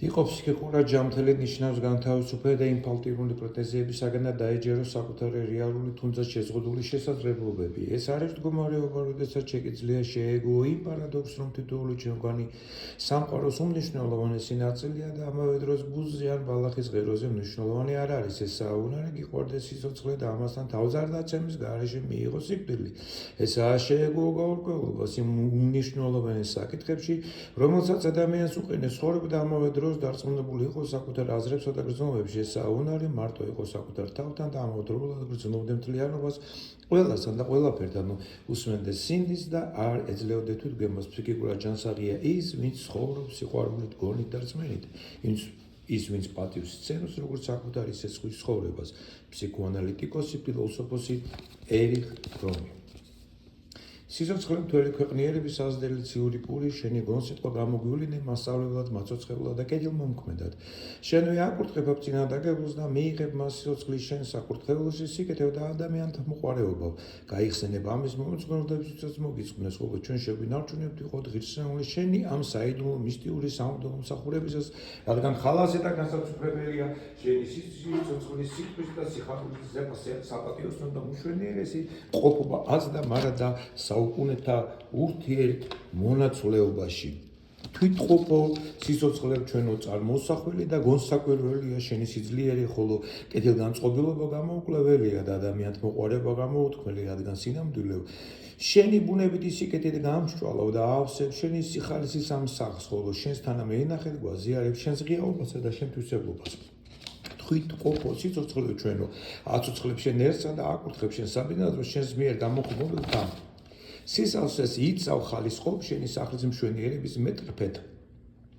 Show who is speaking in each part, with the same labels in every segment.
Speaker 1: იყო ფსიქიკურად ჯანმრთელი ნიშნავს განთავისუფლება და ინფანტილური პრეტენზიებისაგან და დაეჯეროს საკუთარი რეალური თუნდაც შეზღუდული შესაძლებლობები. ეს არის მდგომარეობა, როდესაც შეგიძლია შეეგო იმ პარადოქსს, რომ თითოეული ჩვენგანი სამყაროს უმნიშვნელოვანესი ნაწილია და ამავე დროს ბუზზე ან ბალახის ღეროზე მნიშვნელოვანი არ არის. ესაა უნარი გიყვარდეს სიცოცხლე და ამასთან თავზარდაცემის გარეშე მიიღო სიკვდილი. ესაა შეეგო გაურკვევლობას იმ უმნიშვნელოვანეს საკითხებში, რომელსაც ადამიანს უყენებს ცხოვრება და ამავე დროს დარწმუნებული იყო საკუთარ აზრებსა და გრძნობებში. ესაა უნარი მარტო იყო საკუთარ თავთან და ამავდროულად გრძნობდა მთლიანობას ყველასთან და ყველაფერთან. უსმენდეს სინდისს და არ ეძლეოდა თვითგემოს. ფსიქიკურად ჯანსაღია ის, ვინც ცხოვრობს სიყვარულით, გონით და რწმენით. ის ვინც პატივს სცემს როგორც საკუთარი სისხლის ცხოვრებას. ფსიქოანალიტიკოსი, ფილოსოფოსი ერიხ ფრომი. სიცოცხლე მთელი ქვეყნიერების საზრდელი ციური პური შენი გონსიტყვა გამოგვივლინე მასწავლებლად, მაცოცხლებლად და კეთილმომქმედად. შენვე აკურთხებ წინადადებულს და მიიღებ მას სიცოცხლის შენ საკურთხეველში სიკეთებ და ადამიანთა მოყვარეობა. გაიხსენებ ამის მომწყრებლებსაც მოგიწყვნეს, ხოლო ჩვენ შეგვინარჩუნებთ ვიყოთ ღირსეული შენი ამ საიდუმლო მისტიური სამღვდელო მსახურებისას, რადგან ხალასი და განსაცვიფრებელია შენი სიცოცხლის სიკვდილის და სიხარულის საპატიოსნო და მშვენიერესი ყოფობა აც და მარა და საუკუნეთა ურთიერთ მონაცვლეობაში. თვითყოფო სიცოცხლე ჩვენო წარმოსახველი და გონსაკვირველია შენი სიძლიერე, ხოლო კეთილგანწყობილობა გამოუკლეველია და ადამიანთ მოყვარება გამოუთქმელი, რადგან სინამდვილე შენი ბუნებითი სიკეთე გამსჭვალავ და ავსებ შენი სიხალისის ამ სახს, ხოლო შენს თანამეინახედ გვაზიარებ შენს ღიაობასა და შენ თვისებობას. თვითყოფო სიცოცხლე ჩვენო აცოცხლებ შენ ერთსა და აკურთხებ შენ საბინადროს შენს მიერ გამოხმობილ თამ. სისავსეს იცავ ხალისყოფ შენი სახლის მშვენიერების მეტრფეთ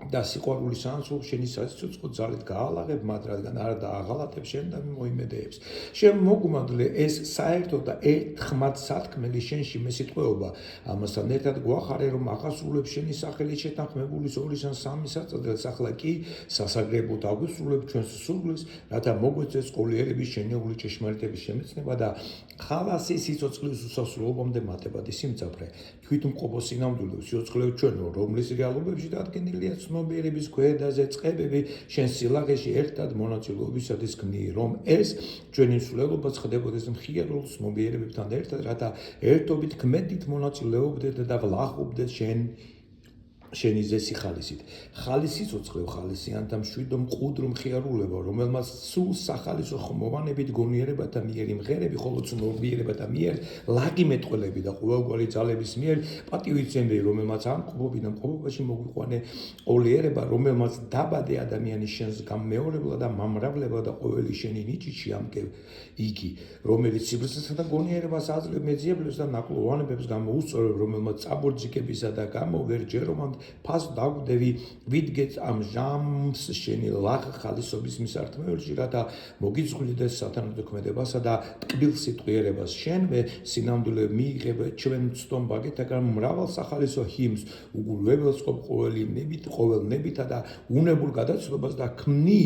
Speaker 1: და სიყვარულის ანსულს შენი სიცოცხლე ძალით გაალაღებ, მათ რადგან არ დააღალატებ შენ და მოიმედეებს. შენ მოგუმადლე ეს საერთო და ერთხმად სათქმელი შენში მესიტყვეობა. ამასთან ერთად გვახარე, რომ აღასრულებ შენი სახელით შეთანხმებული 2 ან 3 საწადელს, ახლა კი სასაგრებოდ აგვისრულებ ჩვენს სურვილს, რათა მოგვეცეს ყოლიერების შენეული ჭეშმარიტების შემეცნება და ხალასი სიცოცხლის უსასრულობამდე მატებადი სიმძაფრე. თვითმყოფო სინამდვილე სიცოცხლე ჩვენო, რომლის რეალობებში დადგენილია ცნობიერების ქვედაზე წყებები შენ სილაღეში ერთად მონაწილეობისათვის გმნი, რომ ეს ჩვენი მსვლელობაც ხდებოდეს მხიარულ ცნობიერებებთან ერთად, რათა ერთობით ქმედით მონაწილეობდეთ და ვლახობდეთ შენი ზესი ხალისით. ხალის სიცოცხლე ხალისიანთა მშვიდო მყუდრო მხიარულება, რომელმაც სულ სახალისო ხმოვანებით გონიერებათა მიერ იმღერები, ხოლო ცნობიერებათა მიერ ლაგი მეტყველები და ყოველგვარი ძალების მიერ პატივისცემები, რომელმაც ამ მყოფობაში მოგვიყვანე ყოლიერება, რომელმაც დაბადე ადამიანის შენს გამეორებლა და მამრავლებლა და ყოველი შენი ნიჭიში ამკევ იგი, რომელიც სიბრცესა და გონიერებას აძლევ მეძიებლებს და ნაკლოვანებებს გამოუსწორებ, რომელმაც წაბორძიგებისა და გამო ვერ ჯერომან ფას დაგვდევი ვიდგეთ ამ ჟამს შენი ლაღ ხალისობის მისართმეველში, რათა მოგიძღვლიდეს სათანადო ქმედებასა და ტკბილ სიტყვიერებას. შენვე სინამდვილე მიიღებ ჩვენ ცდომ ბაგეთაგან მრავალ სახალისო ჰიმს, უგულებელს ყოველი ნებითა და უნებურ გადაცვლებას და ქმნი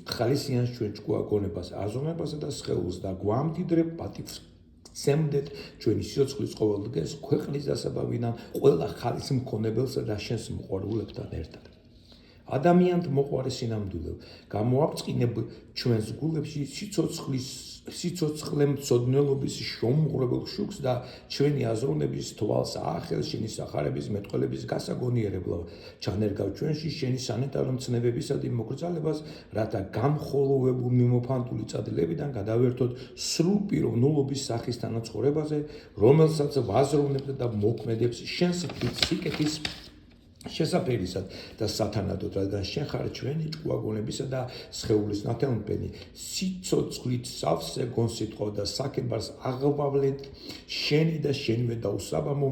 Speaker 1: ხალისიანს ჩვენ ჭკუა გონებას, აზროვნებასა და სხეულს და გვამდიდრებ პატივს. სემდეთ ჩვენი სიცოცხლის ყოველ დღეს ქვეყნის დასაბავიდან ყველა ხალის მქონებელსა და შენს მოყვარულებთან ერთად. ადამიანთ მოყვარე სინამდვილე გამოაბწყინებ ჩვენს გულებში სიცოცხლე მცოდნელობის შრომღრებელ შუქს და ჩვენი აზროვნების თვალს აახელს შენი სახარების მეტყველების გასაგონიერებლა. ჩანერგავ ჩვენში შენი სანიტარო მცნებებისადი მოკრძალებას, რათა გამხოლოვებულ მიმოფანტული წადილებიდან გადავერთოთ სრულ პიროვნულობის სახის თანაცხოვრებაზე, რომელსაც ვაზროვნებთ და მოქმედებს შენს სიკეთის შესაფერისად და სათანადოდ, რადგან შენ ხარ ჩვენი ჭკუაგონებისა და სხეულის ნათელმფენი. სიცოცხლით სავსე გონსიტყვა და საქებარს აღვავლეთ შენი და შენვე დაუსაბამო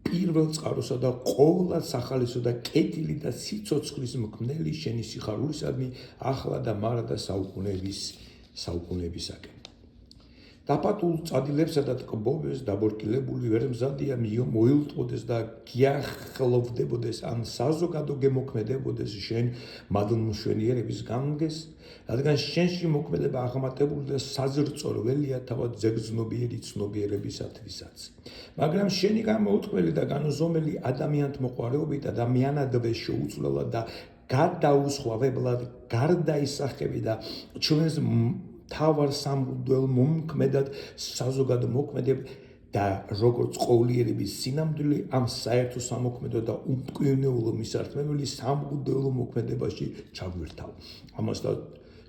Speaker 1: პირველ წყაროსა და ყოვლად სახალისო და კეთილი და სიცოცხლის მქმნელი შენი სიხარულისადმი ახლა და მარა და საუკუნეებისაკენ. დაპატულ წადილებსა და ტკბობებს დაბორკილებული ვერ მზადია მოილტყოდეს და გიახლოვდებოდეს ან საზოგადო გემოქმედებოდეს შენ მადლმშვენიერების გამგეს, რადგან შენში მოქმედება აღმატებული და საზრწორველია თავად ზეგრძნობიერი ცნობიერებისათვისაც. მაგრამ შენი გამოუთქმელი და განუზომელი ადამიანთ მოყვარეობით ადამიანადვე შეუცვლელად და გადაუსხვავებლად გარდაისახები და ჩვენს მთავარ სამღვდელო მომქმედად საზოგადო მოქმედებ და როგორც ყოვლიერების სინამდვილე ამ საერთო სამოქმედო და უმკვლელო მისართმებელი სამღვდელო მოქმედებაში ჩაგვირთავ. ამასთან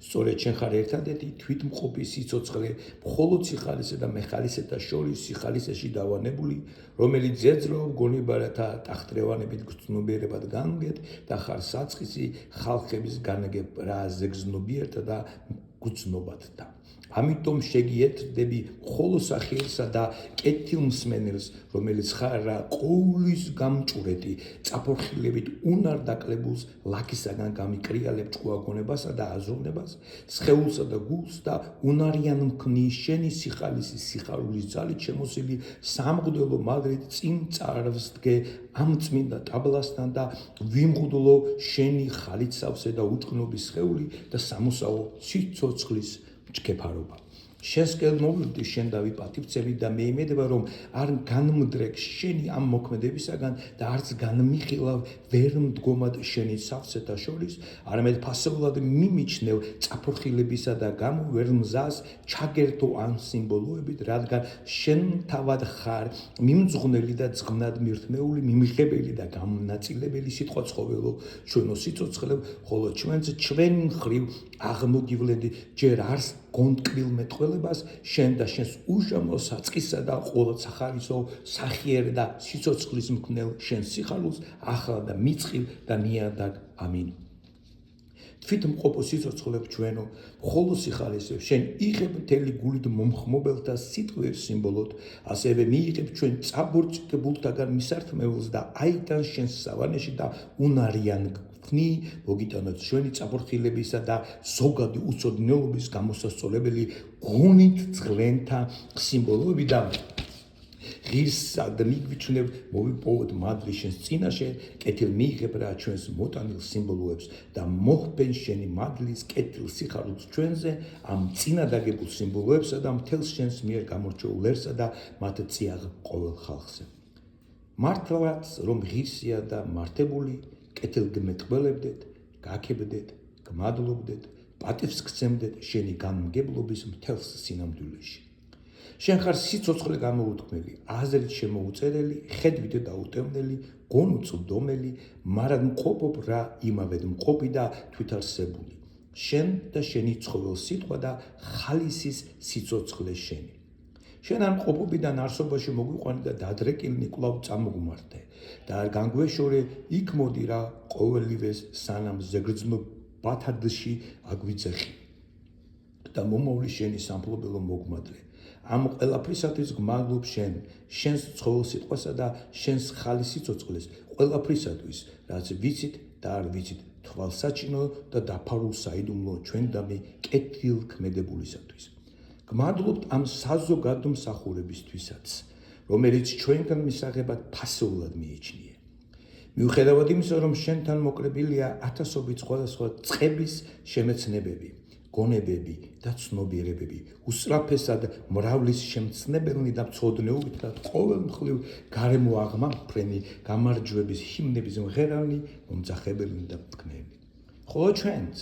Speaker 1: სწორედ ჩვენ ხარ ერთადერთი თვითმყოფი სიცოცხლე მხოლოდ სიხალისე და მეხალისეთა შორის სიხალისეში დავანებული, რომელიც ზეძრავ გონებარათა ტახტრევანებით გრძნობიერებად გამგეთ და ხარ საწყისი ხალხების განაგებრაზე გრძნობიერთა და გრძნობადთა. ამიტომ შეგიერთდები მხოლოდ სახიერსა და კეთილმსმენელს, რომელიც ხარ ყოვლის გამჭვრეტი წაფორხილებით უნარ დაკლებულს ლაქისაგან გამიკრიალებ ჭკუაგონებასა და აზროვნებას, სხეულსა და გულს და უნარიან მქმნის შენი სიხალისის სიხარულის ძალით შემოსილი სამღვდელო მადრით წინ წარვსდგე ამ წმინდა ტაბლასთან და ვიმღვდლო შენი ხალისავსე და უჭკნობის სხეული და სამოსაო სიცოცხლის მჩქეფარობა. შენსკენ მოვიდი შენ და ვიპატივცემი და მე იმედება რომ არ განმდრეკ შენი ამ მოქმედებისაგან და არც განმიხილავ ვერ მდგომად შენი სავსეთა შორის, არამედ ფასეულად მიმიჩნევ წაფორხილებისა და გამო ვერ მზას ჩაგერთო ამ სიმბოლოებით, რადგან შენ თავად ხარ მიმძღვნელი და ძღვნად მირთმეული, მიმღებელი და გამნაწილებელი სიტყვა ცხოველო ჩვენო სიცოცხლე, ხოლო ჩვენც ჩვენ მხრივ აღმოგივლედი ჯერ არს გონტკბილ მეტყველებას შენ და შენს უშამო საწყისა და ყოველ სახალისო სახიერ და სიცოცხლის მქმნელ შენ სიხარულს ახლა და მიწყილ და ნიადაგ ამინ. თვითმყოფო სიცოცხლებ ჩვენო მხოლოდ სიხალისე შენ იღებ მთელი გულით მომხმობელთა სიტყვის სიმბოლოდ, ასევე მიიღებ ჩვენ წაბორჭკებულთაგან მისართმეველს და აიტანს შენს სავანეში და უნარიან მოგიტანოთ ჩვენი წაფორხილებისა და ზოგადი უცოდნელობის გამოსასწორებელი გონით ძღლენთა სიმბოლოები და ღირსა და მიგვიჩნევ მოვიპოვოთ მადლი შენს წინაშე, კეთილ მიიღებ რა ჩვენს მოტანილ სიმბოლოებს და მოჰპენ შენი მადლის კეთილ სიხარულს ჩვენზე ამ წინადაგებულ სიმბოლოებსა და მთელს შენს მიერ გამორჩეულ ერსა და მათ წიაღ ყოველ ხალხზე. მართლაც რომ ღირსია და მართებული კეთილ გმეტყველებდეთ, გაქებდეთ, გმადლობდეთ, პატივს გცემდეთ შენი განმგებლობის მთელს სინამდვილეში. შენ ხარ სიცოცხლე გამოუთქმელი, აზრით შემოუწერელი, ხედვით დაუტევნელი, გონუწვდომელი, მარად მყოფობ რა იმავედ მყოფი და თვითარსებული. შენ და შენი ცხოველ სიტყვა და ხალისის სიცოცხლე შენი. შენ არ მყოფობიდან არსობაში მოგვიყვანი და დადრეკილნი კვლავ წამოგმართე და არ განგვეშორე იქ მოდი რა ყოველივეს სანამ ზეგრძნო ბათადში აგვიძეხი და მომოვლი შენი სამფლობელო მოგმადლე. ამ ყველაფრისათვის გმადლობ შენ, შენს ცხოველ სიტყვასა და შენს ხალის სიცოცხლეს, ყველაფრისათვის, რაც ვიცით და არ ვიცით, თვალსაჩინო და დაფარულ საიდუმლო ჩვენ და მე კეთილქმედებულისათვის. გმადლობთ ამ საზოგადო მსახურებისთვისაც, რომელიც ჩვენგან მისაღებად ფასეულად მიიჩნია. მიუხედავად იმისა, რომ შენთან მოკრებილია ათასობით სხვადასხვა წყების შემეცნებები, გონებები და ცნობიერებები, უსწრაფესად მრავლის შემცნებელნი და მცოდნეობით და ყოველმხრივ გარემო აღმაფრენი გამარჯვების ჰიმნების მღერალნი, მომძახებელნი და მტკნელი. ხოლო ჩვენც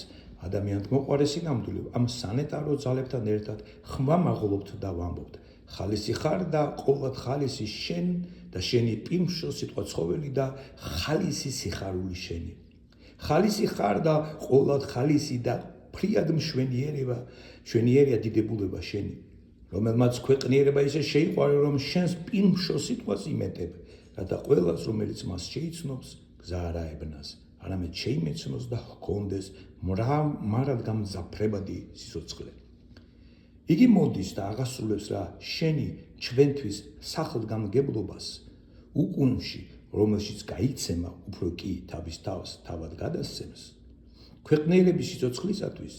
Speaker 1: ადამიანთ მოყვარე სინამდვილე ამ სანეტარო ძალებთან ერთად ხმამაღლობთ და ვამბობთ, ხალისი ხარ და ყოვლად ხალისი შენ და შენი პიმშო სიტყვა ცხოველი და ხალისი სიხარული შენი. ხალისი ხარ და ყოვლად ხალისი და ფრიად მშვენიერია დიდებულება შენი, რომელმაც ქვეყნიერება ისე შეიყვარა, რომ შენს პიმშო სიტყვას იმეტებ, რათა ყველას, რომელიც მას შეიცნობს, გზა არ აებნას, არამედ შეიმეცნოს და ჰქონდეს მარად გამძაფრებადი სიცოცხლე. იგი მოდის და აღასრულებს რა შენი ჩვენთვის სახელგანმგებლობას უკუნში, რომელშიც გაიცემა უფრო კი თავის თავს თავად გადასცემს. ქვეყნიერების სიცოცხლისათვის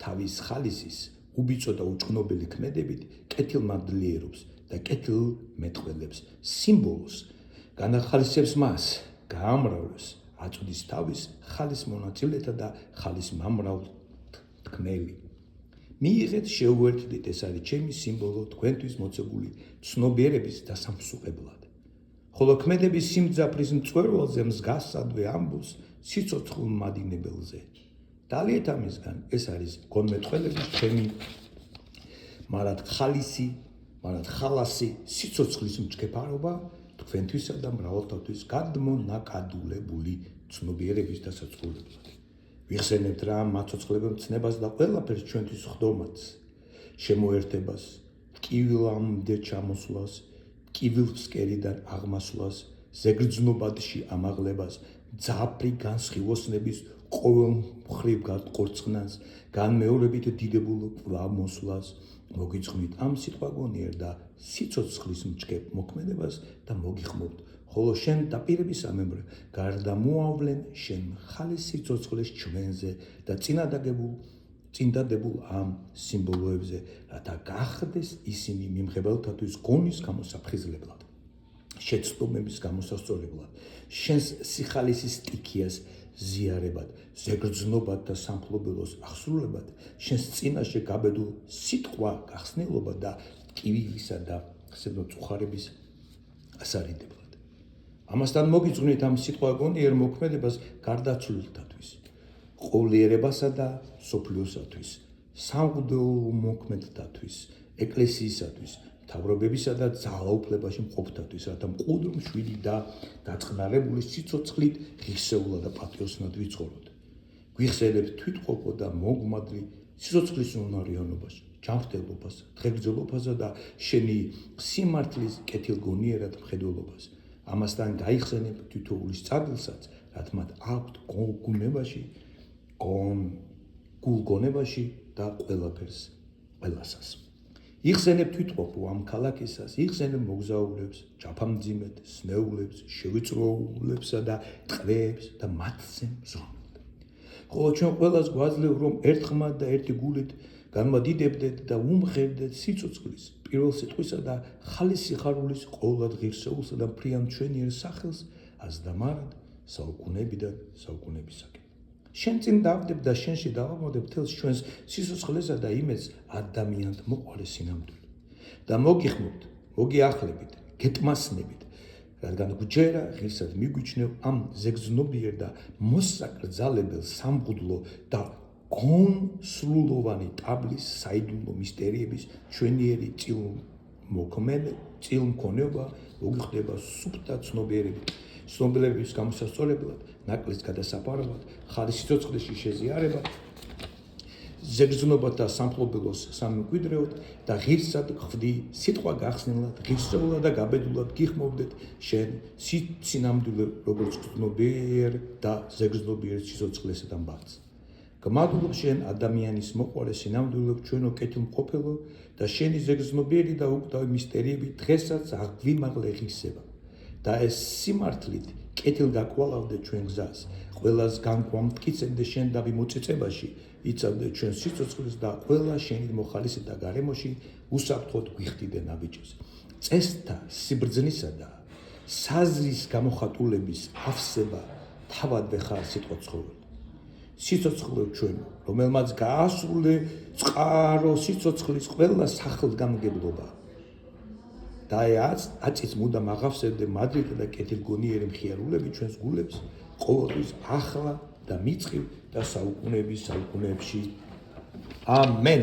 Speaker 1: თავის ხალისის უბიწო და უჭკნობელი ქმედებით კეთილმადლიერობს და კეთილ მეტყველებს სიმბოლოს განახალისებს მას, გაამრავლებს, აწვდის თავის ხალის მონაწილეთა და ხალის მამრავ თქმელი. მიიღეთ შეუერთდით, ეს არის ჩემი სიმბოლო თქვენთვის მოცებული ცნობიერების დასამსუყებლად. ხოლო ქმედების სიმძაფრის მწვერვალზე მსგავსადვე ამბობს სიცოცხლ მადინებელზე. Daliet ამისგან ეს არის გონმეწყვილების ჩემი მარად ხალისი, მარად ხალასი სიცოცხლის მჭქეფარობა თქვენთვისა და მრავალთათვის გადმონაკადულებული ცნობიერების დასაწყობებლად. ვიხსენებთ რა მაცოცხლებელ ცნებას და ყველაფერს ჩვენთვის ხდომაც, შემოერთებას, ტკივილამდე ჩამოსვლას, ტკივილსკერიდან აღმასვლას, ზეგრძნობადში ამაღლებას, ძაფრი განსხივოსნების ყოველმხრივ განყორწყნას, განმეორებით დიდებულ კვლავ მოსვლას, მოგიძღვნით ამ სიტყვაგონიერ და სიცოცხლის მჭკებ მოქმედებას და მოგიხმობთ, ხოლო შენ დაპირების ამებრ გარდამოავლენ შენ ხალის სიცოცხლეს ჩვენზე და წინდადებულ ამ სიმბოლოებზე, რათა გახდეს ისინი მიმღებელთათვის გონის გამოსაფხიზლებლად, შეცდომების გამოსასწორებლად, შენს სიხალისის სტიქიას ზიარებად, ზეგრძნობად და სამფლობელოს აღსრულებად, შენს წინაშე გაბედულ სიტყვა გახსნილობად და ტკივილისა და სებრწუხარების ასარიდებლად. ამასთან მოგიძღვნით ამ სიტყვაგონიერ მოქმედებას გარდაცვლილთათვის, ყოვლიერებასა და სოფლიოსათვის, სამღვდელო მოქმედთათვის, ეკლესიისათვის, მთავრობებისა და ძალაუფლებაში მყოფთათვის, რათა მყუდრო მშვიდი და დაწყნარებული სიცოცხლით ღირსეულად და პატრიოტულად ვიცხოვროთ. გვიხსენებთ თვითყოფო და მოგმადრი სიცოცხლის უნარიანობას, ჯანმრთელობას, დღეგრძელობასა და შენი სიმართლის კეთილგონიერად მხედველობას. ამასთან გაიხსენებ თითოეულის წადილსაც, რაც მათ აქვთ გულგონებაში და ყველასას. იხსენებ თვითყოფო ამ ქალაქისას, იხსენებ მოგზაურებს, ჯაფამძიმედ, სნეულებს, შევიწროულებსა და ტყვეებს და მათზე მზრუნველთ. ხოლო ჩვენ ყველას გვაძლევ, რომ ერთხმად და ერთი გულით განმადიდებდეთ და უმღერდეთ სიცოცხლის, პირველ სიტყვისა და ხალის სიხარულის ყოვლად ღირსეულსა და მთლიან ჩვენიერ სახელს აზდამარად საუკუნეებიდან საუკუნეებისაკენ. შენ წინ დავდებ და შენში დავამოდებ თელს ჩვენს სიცოცხლესა და იმედს ადამიანთ მოყოლე სინამდვილე. და მოგიხმობთ, მოგიახლებით, გეტმასნებით, რადგან გვჯერა ღირსად მიგვიჩნევ ამ ზეგრძნობიერ და მოსაკრძალებელ სამღვდლო და გონსრულოვანი ტაბლის საიდუმლო მისტერიების ჩვენიერი წილმქონეობა მოგიხდება სუფთა ცნობიერების გამოსასწორებლად, ნაკლის გადასაფარებლად, ხალის სიცოცხლეში შეზიარებად, ზეგრძნობად და სამფლობელოს სამკვიდრეოდ და ღირსად ხვდი სიტყვა გახსნილად, ღირსეულად და გაბედულად გიხმობდეთ შენ სინამდვილე როგორც გრძნობიერ და ზეგრძნობიერ სიცოცხლესა და მბარდს. გმადლობ შენ ადამიანის მოყოლე სინამდვილე ჩვენო კეთილმყოფელო და შენი ზეგრძნობიერი და უკვდავი მისტერიები დღესაც აღვიმაღლე ღირსება და ეს სიმართლით კეთილ გაკვალავდე ჩვენ გზას, ყველას განგვამტკიცებდე შენ დავი მოწიწებაში, იცავდე ჩვენ სიცოცხლეს და ყველა შენი მოხალისე და გარემოში უსაფრთხოდ გვიხდიდე ნაბიჯებს. წესთა სიბრძნისა და საზრის გამოხატულების ავსება თავადვე ხარ სიტყვა ცხოველი. სიცოცხლე ჩვენო, რომელმაც გაასრულე წყარო სიცოცხლის ყველა სახელგამგებლობა. და აწიც მუდამ აღავსებდე მადრიდ და კეთილგონიერი მხიარულები ჩვენს გულებს, ყოველთვის ახლა და მიწყივ და საუკუნეების საუკუნეებში. ამენ.